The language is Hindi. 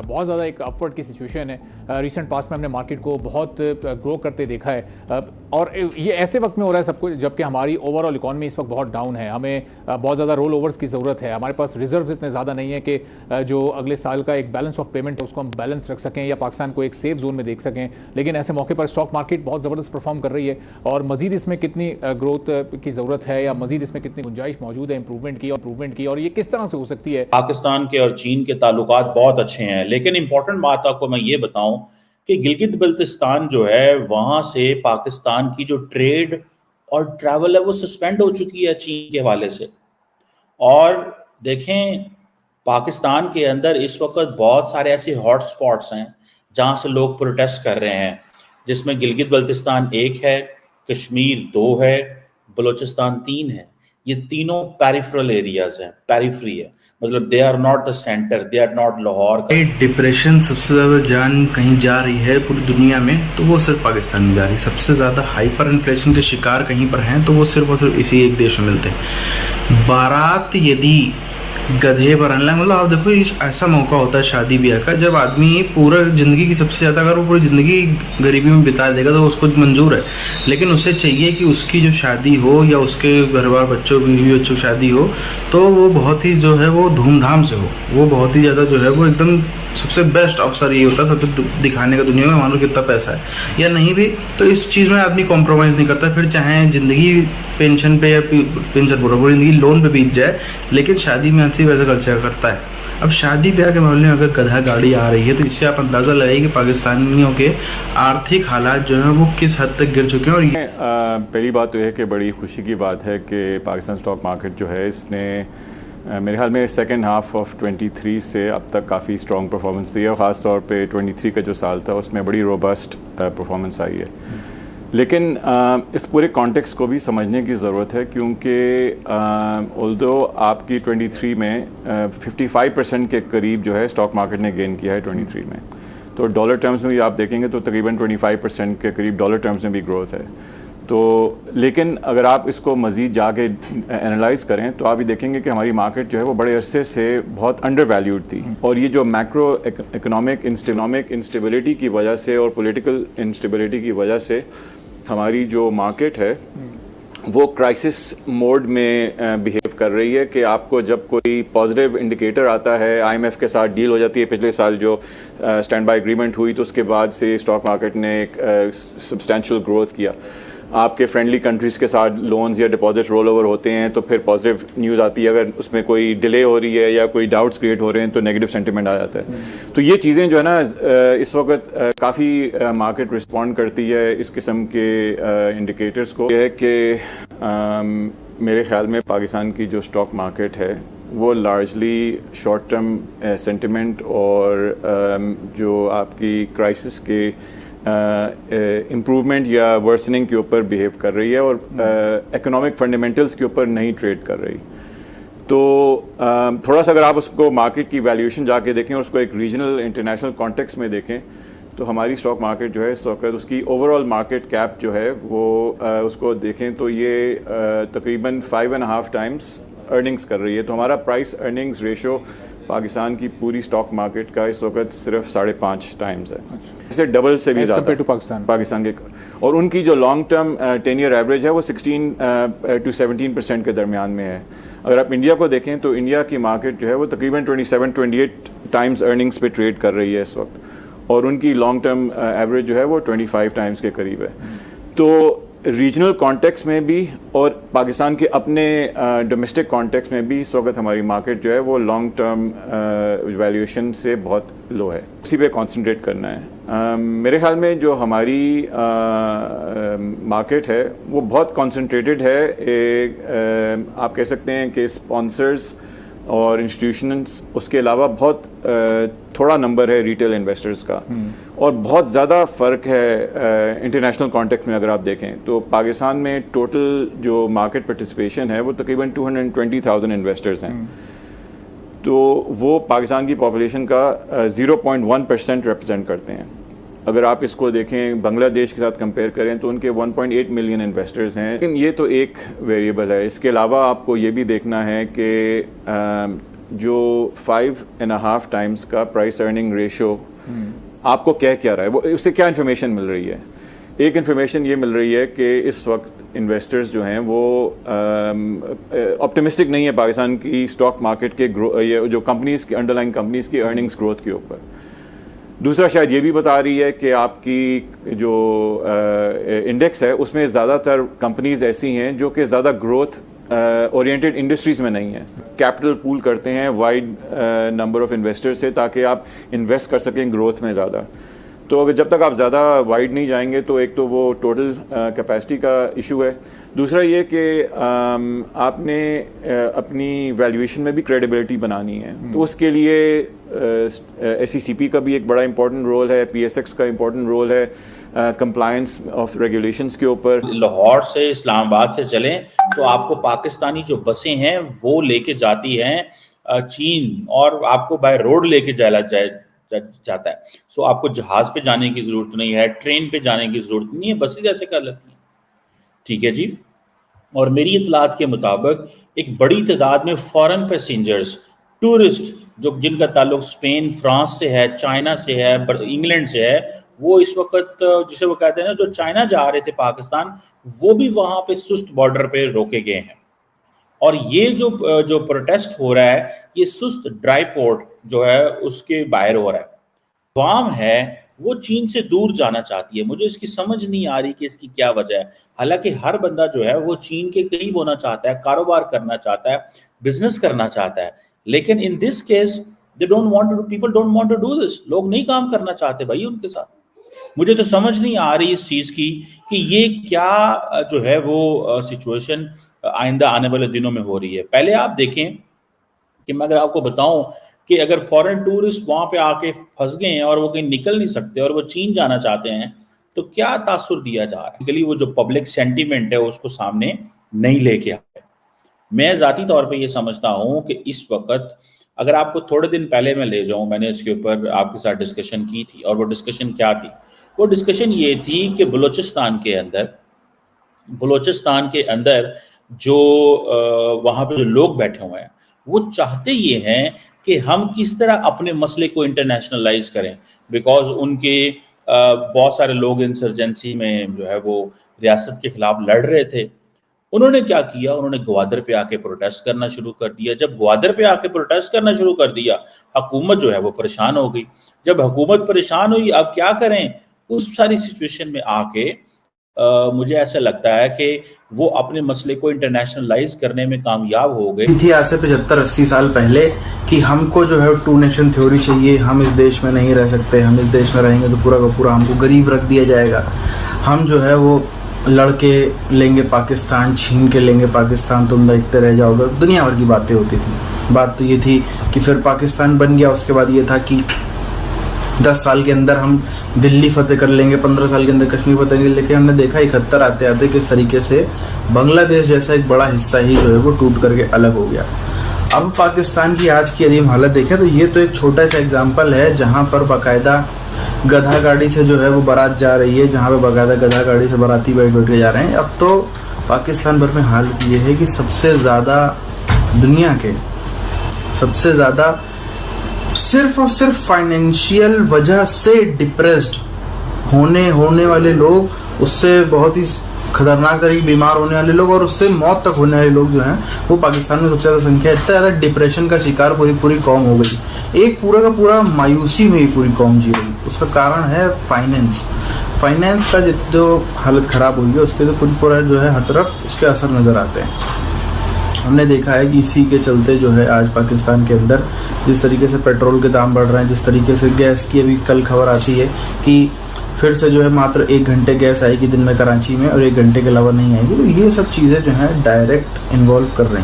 बहुत ज़्यादा एक अपवर्ड की सिचुएशन है। रिसेंट पास्ट में हमने मार्केट को बहुत ग्रो करते देखा है और ये ऐसे वक्त में हो रहा है सब कुछ जबकि हमारी ओवरऑल इकॉनमी इस वक्त बहुत डाउन है। हमें बहुत ज़्यादा रोल ओवर्स की ज़रूरत है। हमारे पास रिजर्व्स इतने ज़्यादा नहीं है कि जो अगले साल का एक बैलेंस ऑफ पेमेंट है उसको हम बैलेंस रख सकें या पाकिस्तान को एक सेफ जोन में देख सकें। लेकिन ऐसे मौके पर स्टॉक मार्केट बहुत ज़बरदस्त परफॉर्म कर रही है और मज़ीद इसमें कितनी ग्रोथ की ज़रूरत है या मज़ीद इसमें कितनी गुंजाइश मौजूद है इम्प्रूवमेंट की और ये किस तरह से हो सकती है। पाकिस्तान के और चीन के ताल्लुकात बहुत अच्छे हैं, लेकिन इंपॉर्टेंट बात आपको मैं ये बताऊं कि गिलगित बल्तिस्तान जो है वहां से पाकिस्तान की जो ट्रेड और ट्रैवल है वो सस्पेंड हो चुकी है चीन के हवाले से। और देखें, पाकिस्तान के अंदर इस वक्त बहुत सारे ऐसे हॉट स्पॉट्स हैं जहां से लोग प्रोटेस्ट कर रहे हैं, जिसमें गिलगित बल्तिस्तान एक है, कश्मीर दो है, बलूचिस्तान तीन है। ये तीनों पेरिफेरल एरियाज हैं, पेरिफेरी है, मतलब they are not the centre, they are not Lahore. Depression सबसे ज़्यादा जान कहीं जा रही है पूरी दुनिया में तो वो सिर्फ पाकिस्तान में जा रही है। सबसे ज़्यादा हाइपर इन्फ्लेशन के शिकार कहीं पर हैं तो वो सिर्फ और सिर्फ इसी एक देश में मिलते हैं। बारात यदि गधे पर अनलैंग, मतलब आप देखो ये ऐसा मौका होता है शादी ब्याह का जब आदमी पूरा ज़िंदगी की सबसे ज़्यादा, अगर वो पूरी ज़िंदगी गरीबी में बिता देगा तो उसको मंजूर है, लेकिन उसे चाहिए कि उसकी जो शादी हो या उसके घर बार बच्चों बीवी बच्चों की शादी हो तो वो बहुत ही जो है वो धूमधाम से हो, वो बहुत ही ज़्यादा जो है वो एकदम सबसे बेस्ट अवसर ये होता है सबसे दिखाने का दुनिया में मान लो कितना पैसा है या नहीं भी, तो इस चीज़ में आदमी कॉम्प्रोमाइज़ नहीं करता। फिर चाहे ज़िंदगी पेंशन पे या पेंशन पूरी ज़िंदगी लोन पे बीत जाए, लेकिन शादी में अच्छी वैसे खर्चा करता है। अब शादी ब्याह के मामले में अगर गधा गाड़ी आ रही है तो इससे आप अंदाज़ा लगाइए कि पाकिस्तानियों के आर्थिक हालात जो हैं वो किस हद तक गिर चुके हैं। और पहली बात तो यह है कि बड़ी खुशी की बात है कि पाकिस्तान स्टॉक मार्केट जो है इसने मेरे ख्याल में सेकेंड हाफ ऑफ 23 से अब तक काफ़ी स्ट्रॉन्ग परफॉर्मेंस दी है और ख़ास तौर पे 23 का जो साल था उसमें बड़ी रोबस्ट परफॉर्मेंस आई है। लेकिन इस पूरे कॉन्टेक्स्ट को भी समझने की ज़रूरत है क्योंकि ऑल्दो आपकी 23 में 55% के करीब जो है स्टॉक मार्केट ने गेन किया है 23 में, तो डॉलर टर्म्स में भी आप देखेंगे तो तकरीबन 25% के करीब डॉलर टर्म्स में भी ग्रोथ है। तो लेकिन अगर आप इसको मज़ीद जाके एनालाइज करें तो आप ये देखेंगे कि हमारी मार्केट जो है वो बड़े अरसे से बहुत अंडर वैल्यूड थी और ये जो मैक्रो इकोनॉमिक इंस्टेबिलिटी की वजह से और पॉलिटिकल इंस्टेबिलिटी की वजह से हमारी जो मार्केट है वो क्राइसिस मोड में बिहेव कर रही है कि आपको जब कोई पॉजिटिव इंडिकेटर आता है, आईएमएफ के साथ डील हो जाती है, पिछले साल जो स्टैंड बाय एग्रीमेंट हुई तो उसके बाद से स्टॉक मार्केट ने एक सब्सटैंशियल ग्रोथ किया। आपके फ्रेंडली कंट्रीज़ के साथ लोन्स या डिपॉजिट रोल ओवर होते हैं तो फिर पॉजिटिव न्यूज़ आती है, अगर उसमें कोई डिले हो रही है या कोई डाउट्स क्रिएट हो रहे हैं तो नेगेटिव सेंटिमेंट आ जाता है। तो ये चीज़ें जो है ना इस वक्त काफ़ी मार्केट रिस्पॉन्ड करती है इस किस्म के इंडिकेटर्स को। यह है कि मेरे ख्याल में पाकिस्तान की जो स्टॉक मार्केट है वो लार्जली शॉर्ट टर्म सेंटिमेंट और जो आपकी क्राइसिस के इम्प्रूवमेंट या वर्सनिंग के ऊपर बिहेव कर रही है और इकोनॉमिक फंडामेंटल्स के ऊपर नहीं ट्रेड कर रही। तो थोड़ा सा अगर आप उसको मार्केट की वैल्यूएशन जाके देखें और उसको एक रीजनल इंटरनेशनल कॉन्टेक्स्ट में देखें तो हमारी स्टॉक मार्केट जो है इस वक्त उसकी ओवरऑल मार्केट कैप जो है वो उसको देखें तो ये तकरीबन 5.5 टाइम्स अर्निंग्स कर रही है। तो हमारा प्राइस अर्निंग्स रेशो पाकिस्तान की पूरी स्टॉक मार्केट का इस वक्त सिर्फ 5.5 टाइम्स है, इसे डबल से भी ज़्यादा पाकिस्तान के। और उनकी जो लॉन्ग टर्म 10 ईयर एवरेज है वो 16 to 17% के दरमियान में है। अगर आप इंडिया को देखें तो इंडिया की मार्केट जो है वो तकरीबन 27-28 टाइम्स अर्निंग्स पे ट्रेड कर रही है इस वक्त और उनकी लॉन्ग टर्म एवरेज जो है वो 25 टाइम्स के करीब है। तो रीजनल कॉन्टेक्स्ट में भी और पाकिस्तान के अपने डोमेस्टिक कॉन्टेक्स्ट में भी इस वक्त हमारी मार्केट जो है वो लॉन्ग टर्म वैल्यूएशन से बहुत लो है, उसी पे कंसंट्रेट करना है। मेरे ख्याल में जो हमारी मार्केट है वो बहुत कंसंट्रेटेड है। आप कह सकते हैं कि स्पॉन्सर्स और इंस्टीट्यूशंस, उसके अलावा बहुत थोड़ा नंबर है रिटेल इन्वेस्टर्स का और बहुत ज़्यादा फ़र्क है इंटरनेशनल कॉन्टेक्स्ट में। अगर आप देखें तो पाकिस्तान में टोटल जो मार्केट पार्टिसिपेशन है वो तकरीबन 220,000 इन्वेस्टर्स हैं, तो वो पाकिस्तान की पॉपुलेशन का 0.1% रिप्रेजेंट करते हैं। अगर आप इसको देखें बांग्लादेश के साथ कंपेयर करें तो उनके 1.8 मिलियन इन्वेस्टर्स हैं, लेकिन ये तो एक वेरिएबल है। इसके अलावा आपको ये भी देखना है कि जो 5.5 टाइम्स का प्राइस अर्निंग रेशो आपको कह क्या रहा है, वो उससे क्या इन्फॉर्मेशन मिल रही है? एक इन्फॉर्मेशन ये मिल रही है कि इस वक्त इन्वेस्टर्स जो हैं वो ऑप्टिमिस्टिक नहीं है पाकिस्तान की स्टॉक मार्केट के ये जो कंपनीज़ की अंडरलाइन कंपनीज़ की अर्निंग्स ग्रोथ के ऊपर। दूसरा शायद ये भी बता रही है कि आपकी जो इंडेक्स है उसमें ज़्यादातर कंपनीज़ ऐसी हैं जो कि ज़्यादा ग्रोथ ओरिएंटेड इंडस्ट्रीज़ में नहीं है। कैपिटल पूल करते हैं वाइड नंबर ऑफ इन्वेस्टर्स से ताकि आप इन्वेस्ट कर सकें ग्रोथ में ज़्यादा। तो अगर जब तक आप ज़्यादा वाइड नहीं जाएंगे तो एक तो वो टोटल कैपेसिटी का इशू है, दूसरा ये कि आपने अपनी वैल्यूएशन में भी क्रेडिबिलिटी बनानी है। तो उसके लिए SECP का भी एक बड़ा इंपॉर्टेंट रोल है, PSX का इंपॉर्टेंट रोल है, कंप्लायंस ऑफ रेगुलेशंस के ऊपर। लाहौर से इस्लामाबाद से चलें तो आपको पाकिस्तानी जो बसें हैं वो लेके जाती हैं चीन, और आपको बाय रोड लेके जाता है। सो आपको जहाज पे जाने की जरूरत नहीं है, ट्रेन पे जाने की जरूरत नहीं है, बसें जैसे कर लेती हैं। ठीक है जी। और मेरी इतलात के मुताबिक एक बड़ी तादाद में फॉरेन पैसेंजर्स, टूरिस्ट जो जिनका ताल्लुक स्पेन, फ्रांस से है, चाइना से है, इंग्लैंड से है, वो इस वक्त जिसे वो कहते हैं ना, जो चाइना जा रहे थे पाकिस्तान, वो भी वहां पे सुस्त बॉर्डर पे रोके गए हैं। और ये जो प्रोटेस्ट हो रहा है, ये सुस्त ड्राई पोर्ट जो है उसके बाहर हो रहा है। अवाम है वो चीन से दूर जाना चाहती है। मुझे इसकी समझ नहीं आ रही कि इसकी क्या वजह है। हालांकि हर बंदा जो है वो चीन के करीब होना चाहता है, कारोबार करना चाहता है, बिजनेस करना चाहता है, लेकिन in this case people don't want to do this. लोग नहीं काम करना चाहते भाई उनके साथ। मुझे तो समझ नहीं आ रही इस चीज की कि ये क्या जो है वो सिचुएशन आइंदा आने वाले दिनों में हो रही है। पहले आप देखें कि मैं अगर आपको बताऊं कि अगर फॉरेन टूरिस्ट वहां पे आके फंस गए हैं और वो कहीं निकल नहीं सकते और वो चीन जाना चाहते हैं, तो क्या तासुर दिया जा रहा है? वो जो पब्लिक सेंटीमेंट है उसको सामने नहीं लेके आए। मैं जाती तौर पे ये समझता हूं कि इस वक्त अगर आपको थोड़े दिन पहले मैं ले जाऊं, मैंने इसके ऊपर आपके साथ डिस्कशन की थी, और वो डिस्कशन क्या थी? वो डिस्कशन ये थी कि बलूचिस्तान के अंदर जो वहाँ पे जो लोग बैठे हुए हैं वो चाहते ये हैं कि हम किस तरह अपने मसले को इंटरनेशनलाइज करें, बिकॉज उनके बहुत सारे लोग इंसर्जेंसी में जो है वो रियासत के खिलाफ लड़ रहे थे। उन्होंने क्या किया? उन्होंने ग्वादर पे आके प्रोटेस्ट करना शुरू कर दिया। जब ग्वादर पे आके प्रोटेस्ट करना शुरू कर दिया, हुकूमत जो है वो परेशान हो गई। जब हुकूमत परेशान हुई, अब क्या करें? उस सारी सिचुएशन में आके मुझे ऐसा लगता है कि वो अपने मसले को इंटरनेशनलाइज करने में कामयाब हो गए थी आज से 75-80 साल पहले कि हमको जो है 2 नेशन थ्योरी चाहिए, हम इस देश में नहीं रह सकते, हम इस देश में रहेंगे तो पूरा का पूरा हमको गरीब रख दिया जाएगा, हम जो है वो लड़के लेंगे पाकिस्तान, छीन के लेंगे पाकिस्तान, तुम देखते रह जाओगे। दुनिया भर की बातें होती थी। बात तो ये थी कि फिर पाकिस्तान बन गया, उसके बाद ये था कि 10 साल के अंदर हम दिल्ली फतेह कर लेंगे, 15 साल के अंदर कश्मीर फतेह कर लेंगे। लेकिन हमने देखा 71 आते आते किस तरीके से बांग्लादेश जैसा एक बड़ा हिस्सा ही जो है वो टूट करके अलग हो गया। अब पाकिस्तान की आज की अदीम हालत देखें तो ये तो एक छोटा सा एग्जाम्पल है जहाँ पर बाकायदा गधा गाड़ी से जो है वो बारात जा रही है, जहाँ पे बाकायदा गधा गाड़ी से बाराती बैठ के जा रहे हैं। अब तो पाकिस्तान भर में हालत ये है कि सबसे ज़्यादा दुनिया के सबसे ज़्यादा सिर्फ और सिर्फ फाइनेंशियल वजह से डिप्रेस्ड होने वाले लोग, उससे बहुत ही खतरनाक तरीके बीमार होने वाले लोग और उससे मौत तक होने वाले लोग जो हैं वो पाकिस्तान में सबसे ज़्यादा संख्या है। इतना ज़्यादा डिप्रेशन का शिकार पूरी कौम हो गई। एक पूरा का पूरा मायूसी में ही पूरी कौम जी रही। उसका कारण है फाइनेंस का जो हालत ख़राब हुई है उसके तो पूरा जो है हर तरफ उसके असर नज़र आते हैं। हमने देखा है कि इसी के चलते जो है आज पाकिस्तान के अंदर जिस तरीके से पेट्रोल के दाम बढ़ रहे हैं, जिस तरीके से गैस की अभी कल खबर आती है कि फिर से जो है मात्र 1 घंटे गैस आएगी दिन में कराची में और 1 घंटे के अलावा नहीं आएगी। तो ये सब चीज़ें जो हैं डायरेक्ट इन्वॉल्व कर रही हैं।